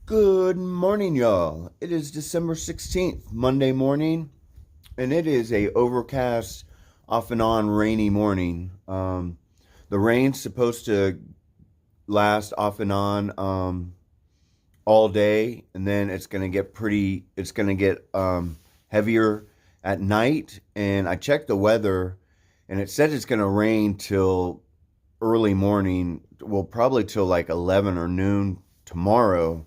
Good morning, y'all. It is December 16th, Monday morning, and it is a overcast, off and on rainy morning. The rain's supposed to last off and on all day, and then it's gonna get heavier at night. And I checked the weather, and it said it's gonna rain till early morning, well, probably till like 11 or noon tomorrow.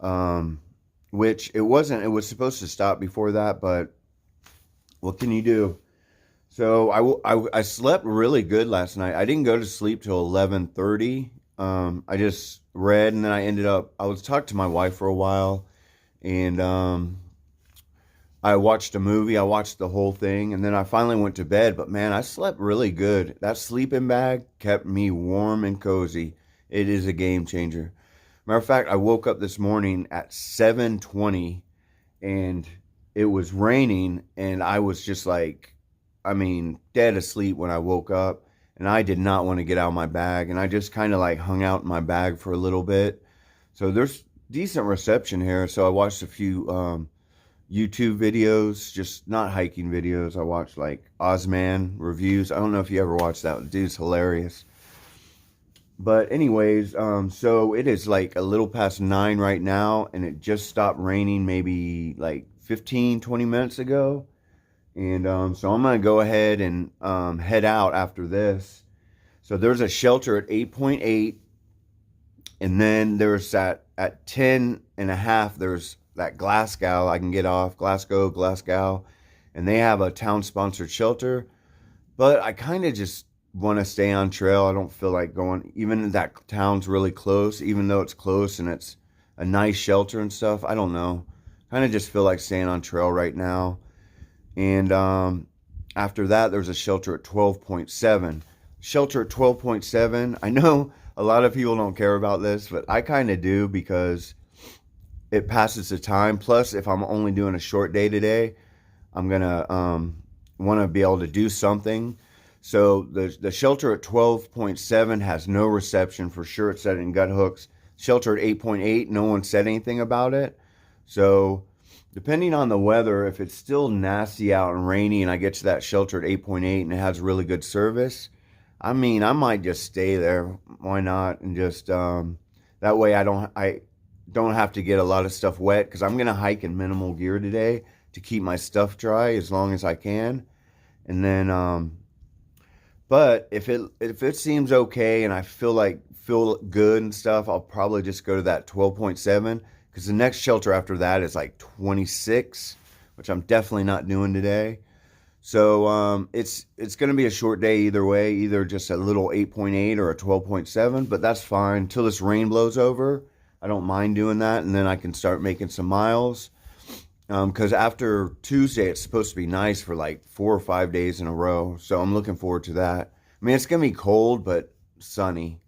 um, which it wasn't. It was supposed to stop before that, but what can you do? So I slept really good last night. I didn't go to sleep till 11:30. I just read, and then I was talking to my wife for a while, and I watched a movie. I watched the whole thing, and then I finally went to bed. But man, I slept really good. That sleeping bag kept me warm and cozy. It is a game changer. Matter of fact, I woke up this morning at 7:20, and it was raining, and I was just like, I mean, dead asleep when I woke up, and I did not want to get out of my bag, and I just kind of like hung out in my bag for a little bit. So there's decent reception here. So I watched a few YouTube videos, just not hiking videos. I watched like Ozman reviews. I don't know if you ever watched that. Dude's hilarious. But anyways, so it is like a little past 9 right now, and it just stopped raining maybe like 15, 20 minutes ago. And so I'm gonna go ahead and head out after this. So there's a shelter at 8.8, and then there's that at 10 and a half, there's that Glasgow I can get off, Glasgow, and they have a town sponsored shelter. But I kind of just want to stay on trail. I don't feel like going, even if that town's really close, even though it's close and it's a nice shelter and stuff. I don't know. Kind of just feel like staying on trail right now. And after that, there's a shelter at 12.7. Shelter at 12.7. I know a lot of people don't care about this, but I kind of do because it passes the time. Plus, if I'm only doing a short day today, I'm going to want to be able to do something. So the shelter at 12.7 has no reception for sure. It said in gut hooks. Shelter at 8.8, no one said anything about it. So depending on the weather, if it's still nasty out and rainy and I get to that shelter at 8.8 and it has really good service, I mean, I might just stay there. Why not? And just that way I don't have to get a lot of stuff wet, because I'm going to hike in minimal gear today to keep my stuff dry as long as I can. And then but if it seems okay and I feel good and stuff, I'll probably just go to that 12.7, because the next shelter after that is like 26, which I'm definitely not doing today. So it's going to be a short day either way, either just a little 8.8 or a 12.7, but that's fine until this rain blows over. I don't mind doing that, and then I can start making some miles. Because after Tuesday, it's supposed to be nice for like 4 or 5 days in a row. So I'm looking forward to that. I mean, it's going to be cold, but sunny.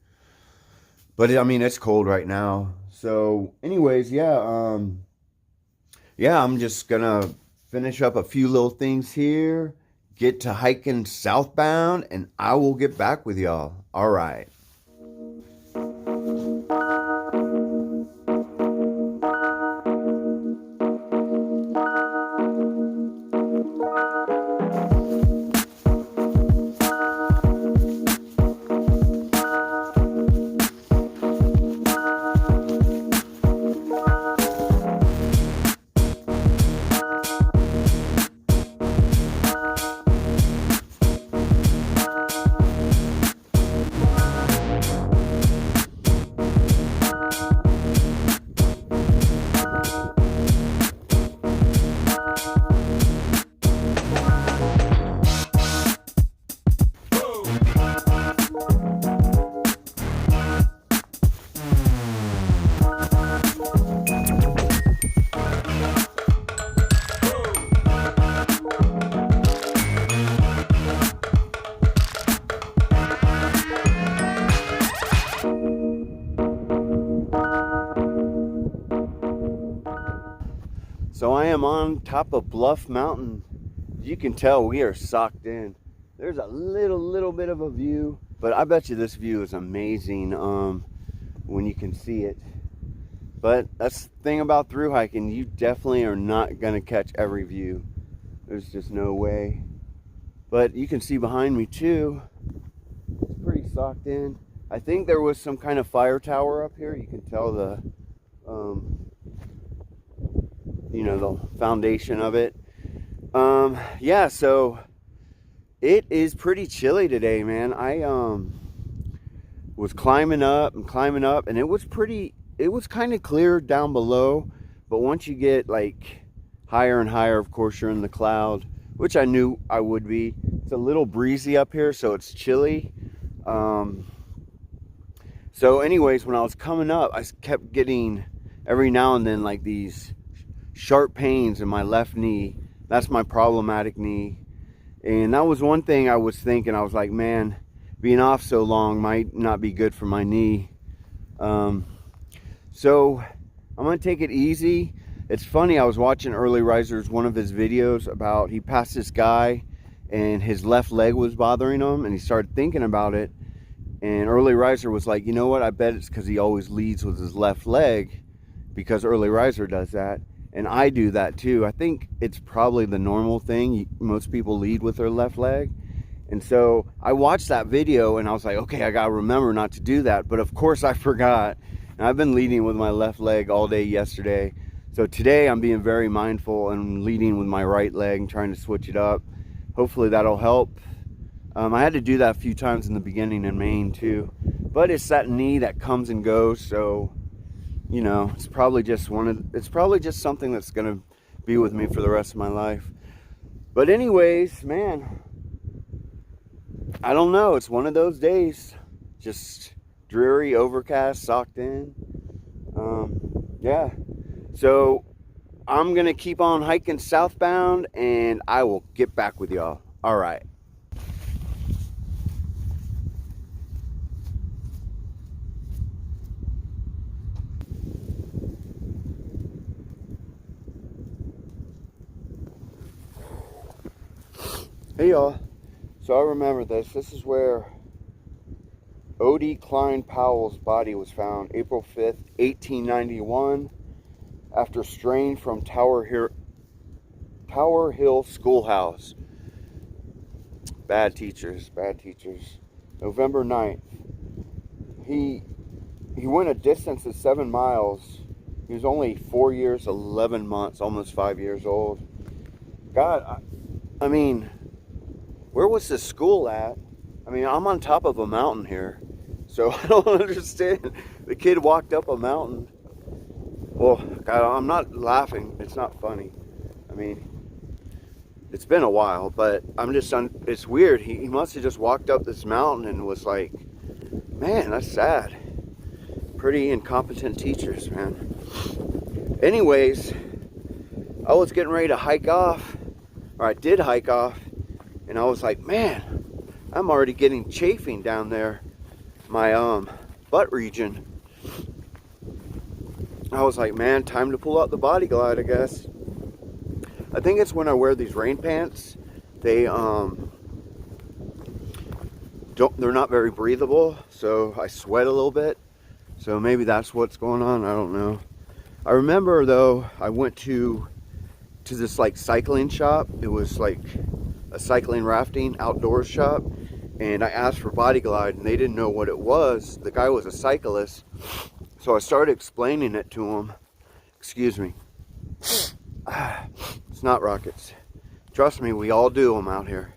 But I mean, it's cold right now. So anyways, yeah, I'm just going to finish up a few little things here, get to hiking southbound, and I will get back with y'all. All right. So I am on top of Bluff Mountain. As you can tell, we are socked in. There's a little bit of a view, but I bet you this view is amazing when you can see it. But that's the thing about through hiking. You definitely are not going to catch every view. There's just no way. But you can see behind me too, it's pretty socked in. I think there was some kind of fire tower up here. You can tell the, you know, the foundation of it. Yeah, so it is pretty chilly today, man. I was climbing up, and it was kind of clear down below, but once you get like higher and higher, of course you're in the cloud, which I knew I would be. It's a little breezy up here, so it's chilly. So anyways, when I was coming up, I kept getting every now and then like these sharp pains in my left knee. That's my problematic knee. And that was one thing I was thinking. I was like, man, being off so long might not be good for my knee. So I'm gonna take it easy. It's funny, I was watching Early Riser's, one of his videos about, he passed this guy and his left leg was bothering him, and he started thinking about it. And Early Riser was like, you know what, I bet it's because he always leads with his left leg, because Early Riser does that. And I do that too. I think it's probably the normal thing. Most people lead with their left leg. And so I watched that video and I was like, okay, I gotta remember not to do that. But of course I forgot. And I've been leading with my left leg all day yesterday. So today I'm being very mindful and leading with my right leg and trying to switch it up. Hopefully that'll help. I had to do that a few times in the beginning in Maine too. But it's that knee that comes and goes, so you know, it's probably just something that's gonna be with me for the rest of my life. But anyways, man, I don't know, it's one of those days, just dreary, overcast, socked in. Yeah, so I'm gonna keep on hiking southbound and I will get back with y'all. All right. Hey y'all, so I remember this. This is where O.D. Klein Powell's body was found, April 5th, 1891, after straying from Tower Hill Schoolhouse. Bad teachers, bad teachers. November 9th. He went a distance of 7 miles. He was only 4 years, 11 months, almost 5 years old. God, I mean, where was this school at? I mean, I'm on top of a mountain here, so I don't understand. The kid walked up a mountain. Well, God, I'm not laughing. It's not funny. I mean, it's been a while, but it's weird. He must have just walked up this mountain and was like, man, that's sad. Pretty incompetent teachers, man. Anyways, I was getting ready to hike off, or I did hike off, and I was like, man, I'm already getting chafing down there, my butt region. I was like, man, time to pull out the Body Glide, I guess. I think it's when I wear these rain pants. They're not very breathable, so I sweat a little bit. So maybe that's what's going on, I don't know. I remember though, I went to this like cycling shop. It was like a cycling rafting outdoors shop, and I asked for Body Glide and they didn't know what it was. The guy was a cyclist, so I started explaining it to him. Excuse me. It's not rockets. Trust me, we all do them out here.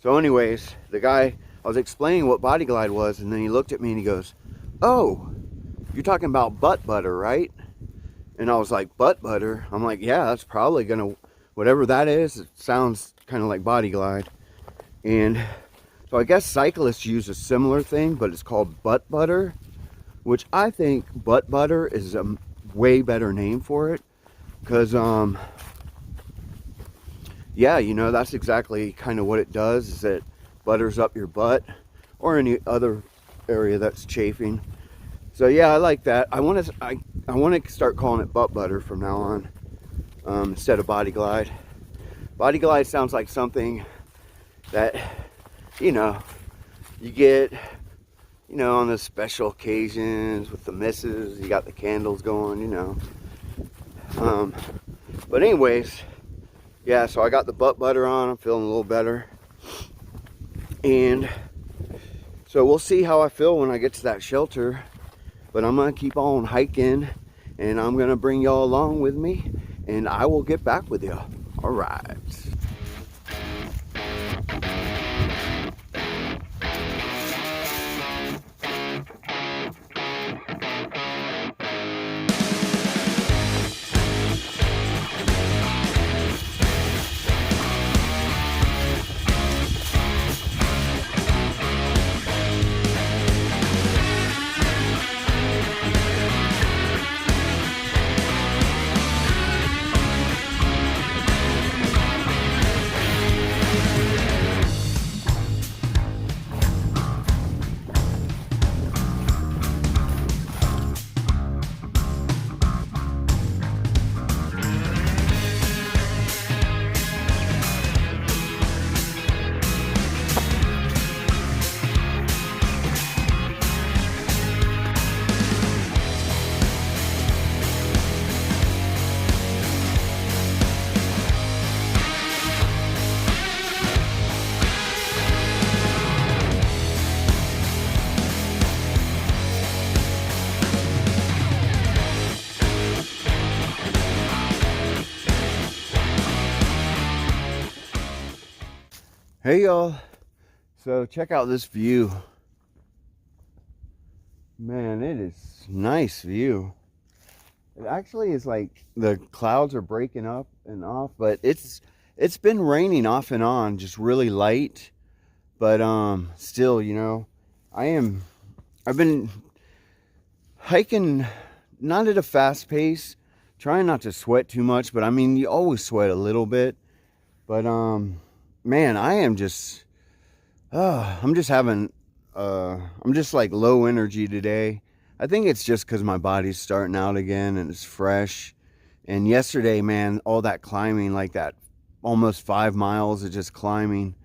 So anyways, the guy, I was explaining what Body Glide was, and then he looked at me and he goes, oh, you're talking about butt butter, right? And I was like, butt butter? I'm like, yeah, that's probably gonna, whatever that is, it sounds kind of like Body Glide. And so I guess cyclists use a similar thing, but it's called butt butter, which I think butt butter is a way better name for it. Because, yeah, you know, that's exactly kind of what it does, is it butters up your butt or any other area that's chafing. So yeah, I like that. I want to start calling it butt butter from now on, instead of Body Glide. Body Glide sounds like something that, you know, you get you know, on the special occasions with the missus, you got the candles going, you know. But anyways, yeah, so I got the butt butter on. I'm feeling a little better. And so we'll see how I feel when I get to that shelter. But I'm going to keep on hiking, and I'm going to bring y'all along with me, and I will get back with y'all. All right. Hey y'all, so check out this view. Man, it is nice view. It actually is like the clouds are breaking up and off, but it's been raining off and on, just really light. But still, you know, I've been hiking not at a fast pace, trying not to sweat too much, but I mean, you always sweat a little bit. But man, I'm just having, I'm just like low energy today. I think it's just because my body's starting out again and it's fresh. And yesterday, man, all that climbing, like that almost 5 miles of just climbing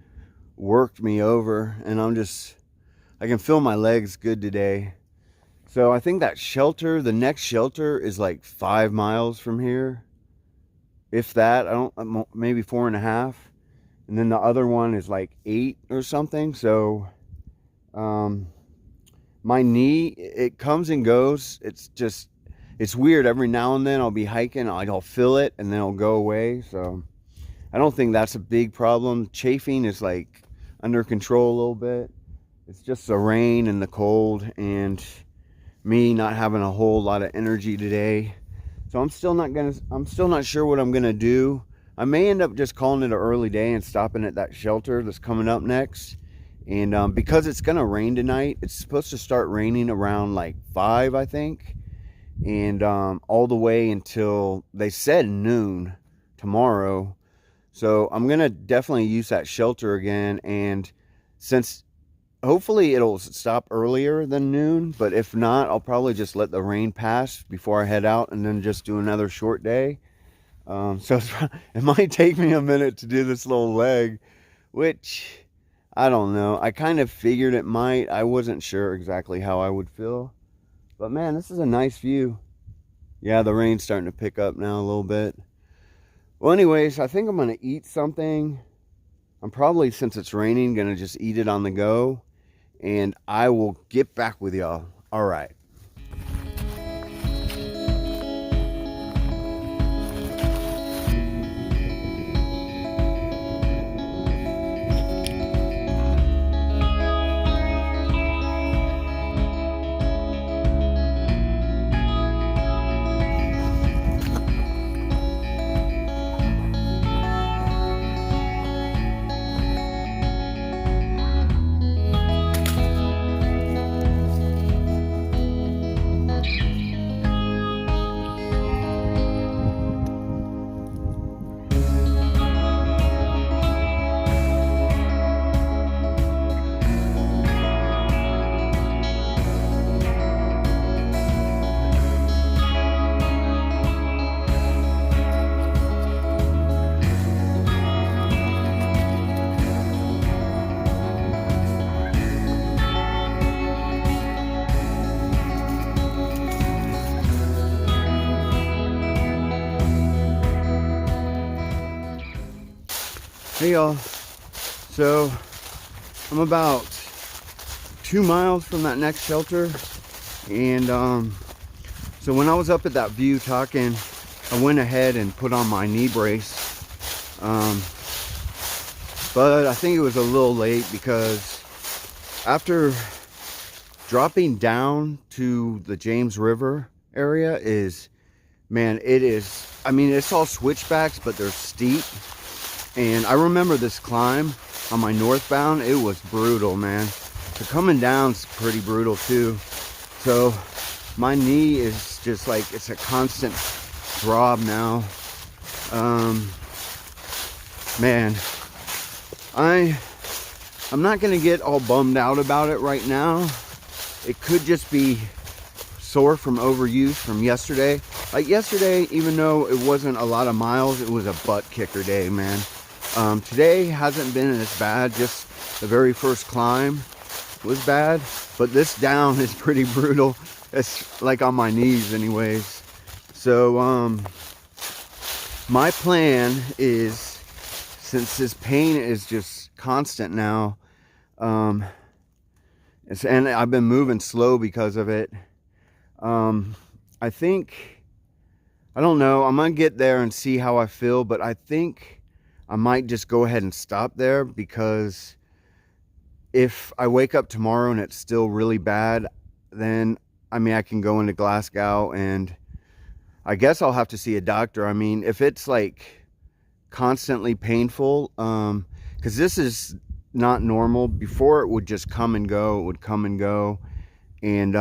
worked me over. And I can feel my legs good today. So I think that shelter, the next shelter is like 5 miles from here. If that, maybe 4.5. And then the other one is like 8 or something. So my knee, it comes and goes. It's weird. Every now and then I'll be hiking, I'll feel it and then it'll go away. So I don't think that's a big problem. Chafing is like under control a little bit. It's just the rain and the cold and me not having a whole lot of energy today. So I'm still not sure what I'm gonna do. I may end up just calling it an early day and stopping at that shelter that's coming up next. And because it's gonna rain tonight, it's supposed to start raining around like 5, I think. And all the way until, they said, noon tomorrow. So I'm gonna definitely use that shelter again. And since hopefully it'll stop earlier than noon, but if not, I'll probably just let the rain pass before I head out and then just do another short day. So it might take me a minute to do this little leg, which I don't know. I kind of figured it might. I wasn't sure exactly how I would feel. But man, this is a nice view. Yeah, the rain's starting to pick up now a little bit. Well, anyways, I think I'm going to eat something. I'm probably, since it's raining, going to just eat it on the go. And I will get back with y'all. All right. Hey y'all, so I'm about 2 miles from that next shelter, and so when I was up at that view talking, I went ahead and put on my knee brace, but I think it was a little late because after dropping down to the James River area man, I mean, it's all switchbacks, but they're steep. And I remember this climb on my northbound, it was brutal, man. So coming down's pretty brutal too. So my knee is just like, it's a constant throb now. Man, I'm not gonna get all bummed out about it right now. It could just be sore from overuse from yesterday. Like yesterday, even though it wasn't a lot of miles, it was a butt kicker day, man. Today hasn't been as bad. Just the very first climb was bad, but this down is pretty brutal. It's like on my knees anyways. So my plan is, since this pain is just constant now, and I've been moving slow because of it, I think, I don't know, I'm gonna get there and see how I feel, but I think I might just go ahead and stop there, because if I wake up tomorrow and it's still really bad, then I mean, I can go into Glasgow and I guess I'll have to see a doctor. I mean, if it's like constantly painful, because this is not normal. Before it would just come and go, it would come and go, and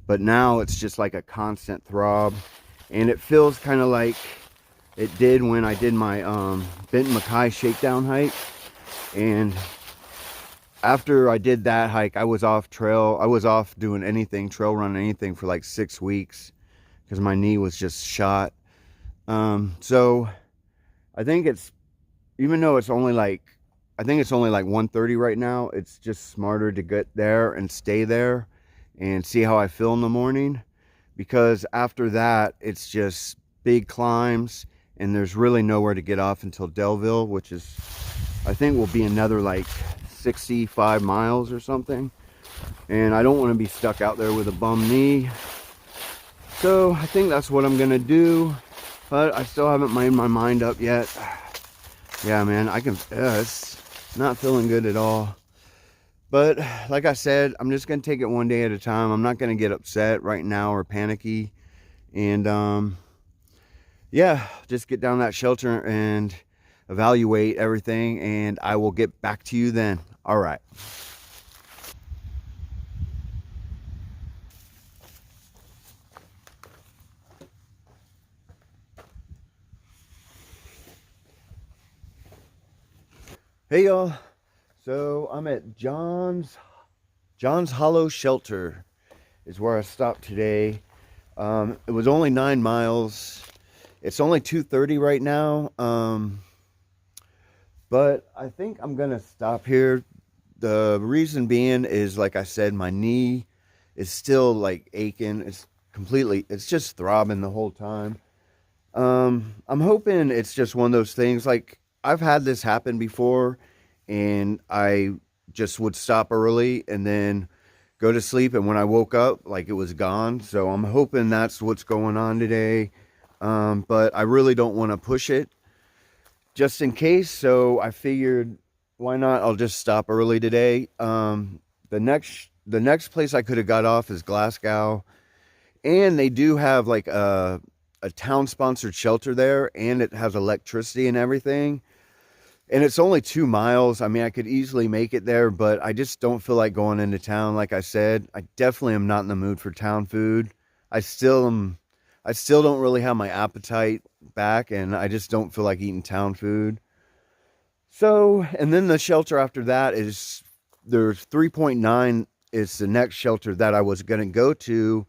but now it's just like a constant throb, and it feels kind of like it did when I did my Benton MacKay shakedown hike. And after I did that hike, I was off trail. I was off doing anything, trail running, anything, for like 6 weeks because my knee was just shot. So I think it's, even though it's only like, I think it's only like 1:30 right now, it's just smarter to get there and stay there and see how I feel in the morning, because after that it's just big climbs and there's really nowhere to get off until Delville, which is, I think, will be another like 65 miles or something, and I don't want to be stuck out there with a bum knee. So I think that's what I'm gonna do, but I still haven't made my mind up yet. Yeah, man, it's not feeling good at all. But like I said, I'm just gonna take it one day at a time. I'm not gonna get upset right now or panicky, and yeah, just get down that shelter and evaluate everything, and I will get back to you then. All right. Hey y'all, so I'm at John's Hollow Shelter is where I stopped today. It was only 9 miles. It's only 2:30 right now, but I think I'm gonna stop here. The reason being is, like I said, my knee is still like aching. It's just throbbing the whole time. I'm hoping it's just one of those things. Like, I've had this happen before, and I just would stop early and then go to sleep, and when I woke up, like, it was gone. So I'm hoping that's what's going on today. But I really don't want to push it just in case. So I figured, why not? I'll just stop early today. The next place I could have got off is Glasgow, and they do have like a town sponsored shelter there, and it has electricity and everything. And it's only 2 miles. I mean, I could easily make it there, but I just don't feel like going into town. Like I said, I definitely am not in the mood for town food. I still don't really have my appetite back, and I just don't feel like eating town food. So, and then the shelter after that is, there's 3.9 is the next shelter that I was going to go to.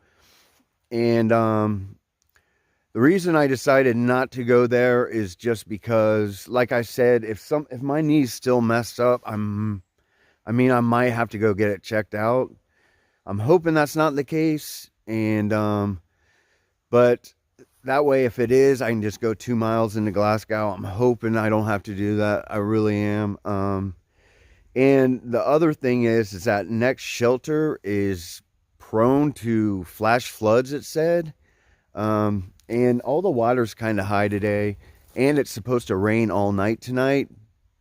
And the reason I decided not to go there is just because, like I said, if my knee's still messed up, I might have to go get it checked out. I'm hoping that's not the case. And but that way, if it is, I can just go 2 miles into Glasgow. I'm hoping I don't have to do that. I really am. And the other thing is that next shelter is prone to flash floods, it said. And all the water's kind of high today, and it's supposed to rain all night tonight,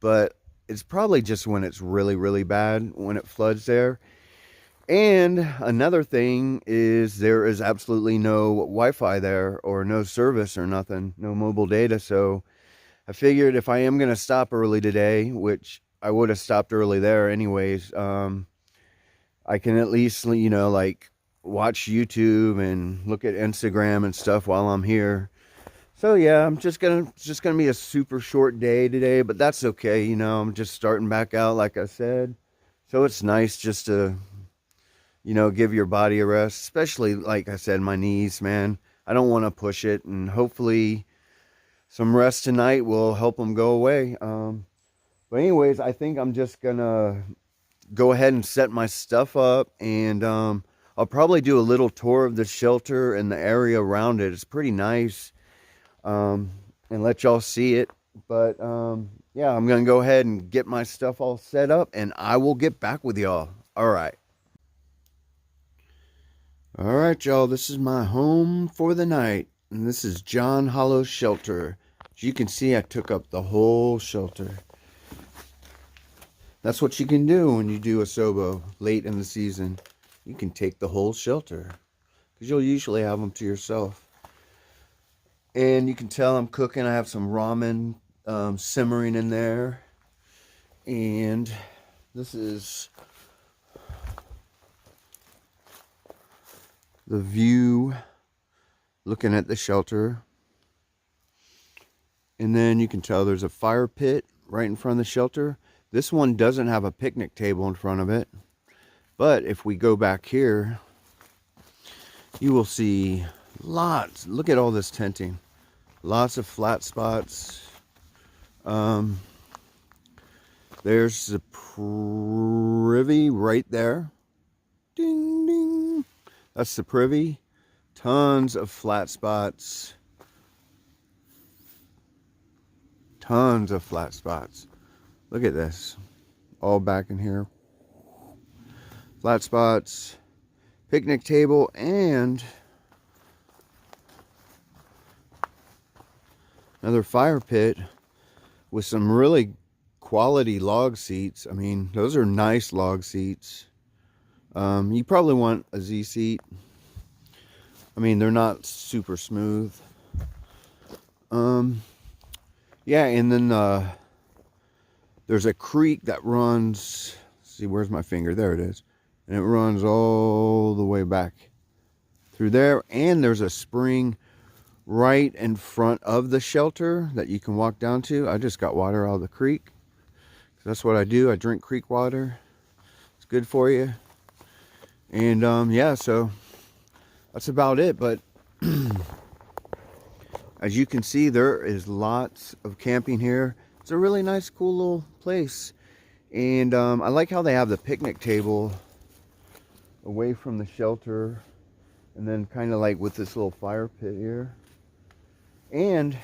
but it's probably just when it's really, really bad when it floods there. And another thing is there is absolutely no Wi-Fi there, or no service or nothing, no mobile data. So I figured if I am going to stop early today, which I would have stopped early there anyways, I can at least, like watch YouTube and look at Instagram and stuff while I'm here. So yeah, it's just gonna be a super short day today, but that's okay. I'm just starting back out, like I said. So it's nice just to, give your body a rest, especially, like I said, my knees, man. I don't want to push it, and hopefully some rest tonight will help them go away. But anyways, I think I'm just gonna go ahead and set my stuff up, and I'll probably do a little tour of the shelter and the area around it. It's pretty nice, and let y'all see it. But yeah, I'm gonna go ahead and get my stuff all set up, and I will get back with y'all. All right, y'all, this is my home for the night, and this is John Hollow Shelter. As you can see, I took up the whole shelter. That's what you can do when you do a sobo late in the season. You can take the whole shelter, because you'll usually have them to yourself. And you can tell I'm cooking. I have some ramen simmering in there. And this is the view looking at the shelter. And then you can tell there's a fire pit right in front of the shelter. This one doesn't have a picnic table in front of it. But if we go back here, you will see lots. Look at all this tenting. Lots of flat spots. There's the privy right there. Ding, ding. That's the privy. Tons of flat spots. Tons of flat spots. Look at this. All back in here. Flat spots. Picnic table, and another fire pit with some really quality log seats. I mean, those are nice log seats. You probably want a Z seat. I mean, they're not super smooth. Yeah, and then there's a creek that runs. See, where's my finger? There it is. And it runs all the way back through there. And there's a spring right in front of the shelter that you can walk down to. I just got water out of the creek. That's what I do. I drink creek water. It's good for you. And yeah, so that's about it. But as you can see, there is lots of camping here. It's a really nice, cool little place. And I like how they have the picnic table away from the shelter, and then kind of like with this little fire pit here. And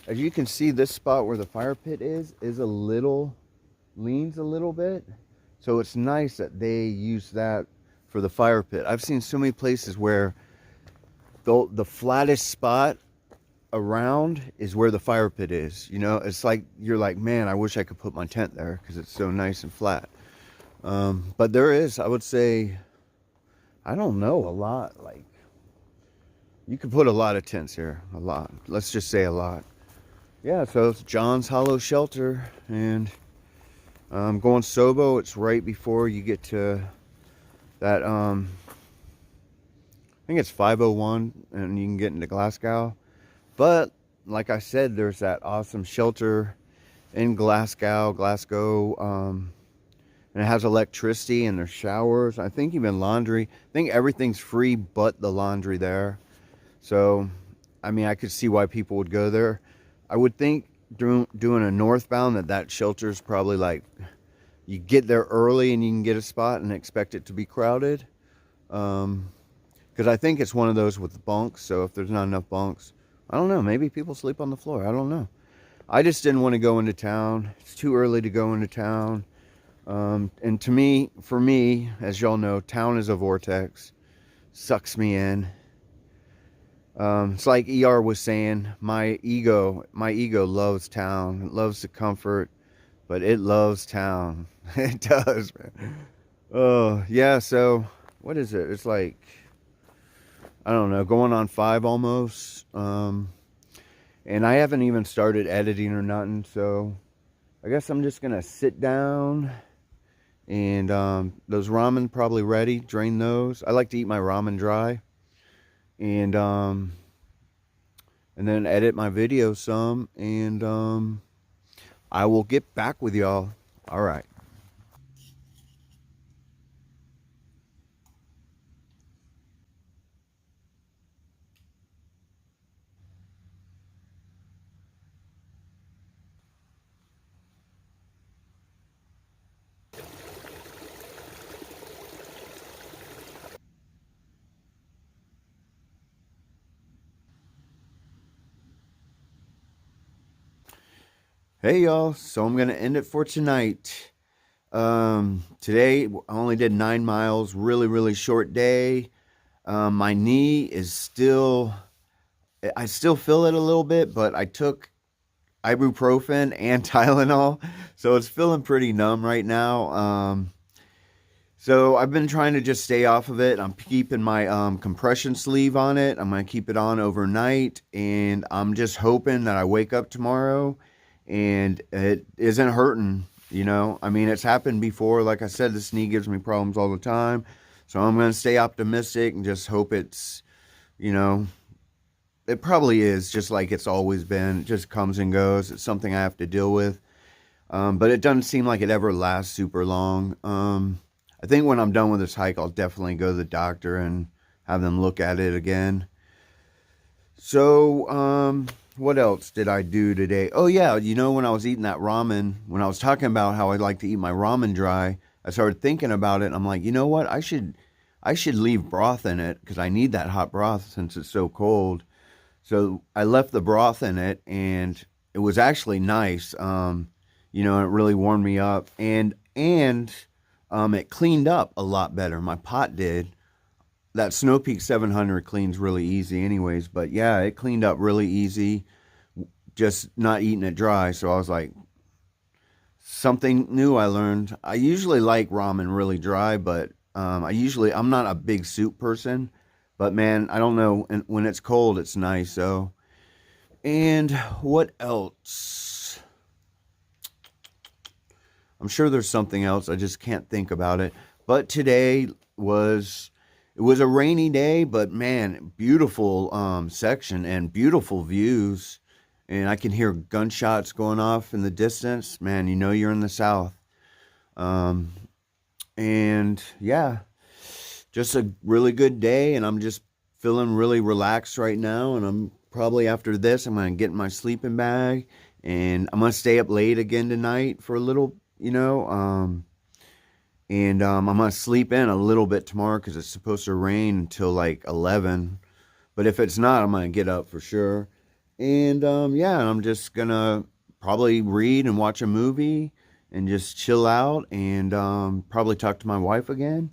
as you can see, this spot where the fire pit is leans a little bit. So it's nice that they use that for the fire pit. I've seen so many places where the flattest spot around is where the fire pit is. It's like, you're like, man, I wish I could put my tent there because it's so nice and flat. But there is, I would say, I don't know, a lot. Like, you could put a lot of tents here. A lot. Let's just say a lot. Yeah, so it's John's Hollow Shelter. And going Sobo, it's right before you get to that, I think it's 501, and you can get into Glasgow. But, like I said, there's that awesome shelter in Glasgow, and it has electricity, and there's showers. I think even laundry. I think everything's free but the laundry there. So, I mean, I could see why people would go there. I would think doing a northbound that shelter's probably like, you get there early and you can get a spot and expect it to be crowded. Because I think it's one of those with bunks. So if there's not enough bunks, I don't know. Maybe people sleep on the floor. I don't know. I just didn't want to go into town. It's too early to go into town. And to me, for me, as y'all know, town is a vortex. Sucks me in. It's like ER was saying, my ego loves town. It loves the comfort, but it loves town. It does, man. Oh, yeah, so what is it? It's like, I don't know, going on 5 almost. And I haven't even started editing or nothing, so I guess I'm just gonna sit down and those ramen probably ready, drain those. I like to eat my ramen dry. And then edit my video some, and I will get back with y'all. All right. Hey y'all, so I'm gonna end it for tonight. Today I only did 9 miles, really short day. My knee is still, I still feel it a little bit, but I took ibuprofen and Tylenol, so it's feeling pretty numb right now. So I've been trying to just stay off of it. I'm keeping my compression sleeve on it. I'm going to keep it on overnight, and I'm just hoping that I wake up tomorrow and it isn't hurting, you know. I mean, it's happened before. Like I said, this knee gives me problems all the time. So I'm going to stay optimistic and just hope it's, you know, it probably is just like it's always been. It just comes and goes. It's something I have to deal with. But it doesn't seem like it ever lasts super long. I think when I'm done with this hike, I'll definitely go to the doctor and have them look at it again. So, what else did I do today? Oh yeah, you know, when I was eating that ramen, when I was talking about how I like to eat my ramen dry, I started thinking about it. I'm like, you know what? I should leave broth in it because I need that hot broth since it's so cold. So I left the broth in it, and it was actually nice. You know, it really warmed me up, and it cleaned up a lot better. My pot did. That Snow Peak 700 cleans really easy, anyways. But yeah, it cleaned up really easy. Just not eating it dry. So I was like, something new I learned. I usually like ramen really dry, but I'm not a big soup person. But man, I don't know. And when it's cold, it's nice. So, and what else? I'm sure there's something else. I just can't think about it. But today was it was a rainy day, but man, beautiful section and beautiful views. And I can hear gunshots going off in the distance. Man, you know you're in the South. Um, and yeah, just a really good day, and I'm just feeling really relaxed right now. And I'm probably after this, I'm gonna get in my sleeping bag, and I'm gonna stay up late again tonight for a little, you know. And I'm gonna sleep in a little bit tomorrow because it's supposed to rain until like 11. But if it's not, I'm gonna get up for sure. And yeah, I'm just gonna probably read and watch a movie and just chill out, and probably talk to my wife again.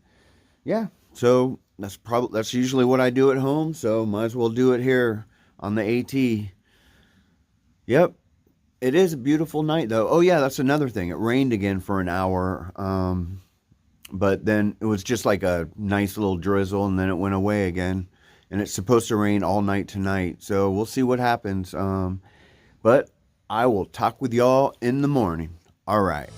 Yeah, so that's usually what I do at home, so might as well do it here on the AT. Yep, it is a beautiful night though. Oh yeah, that's another thing. It rained again for an hour, but then it was just like a nice little drizzle, and then it went away again. And it's supposed to rain all night tonight, so we'll see what happens. But I will talk with y'all in the morning. All right.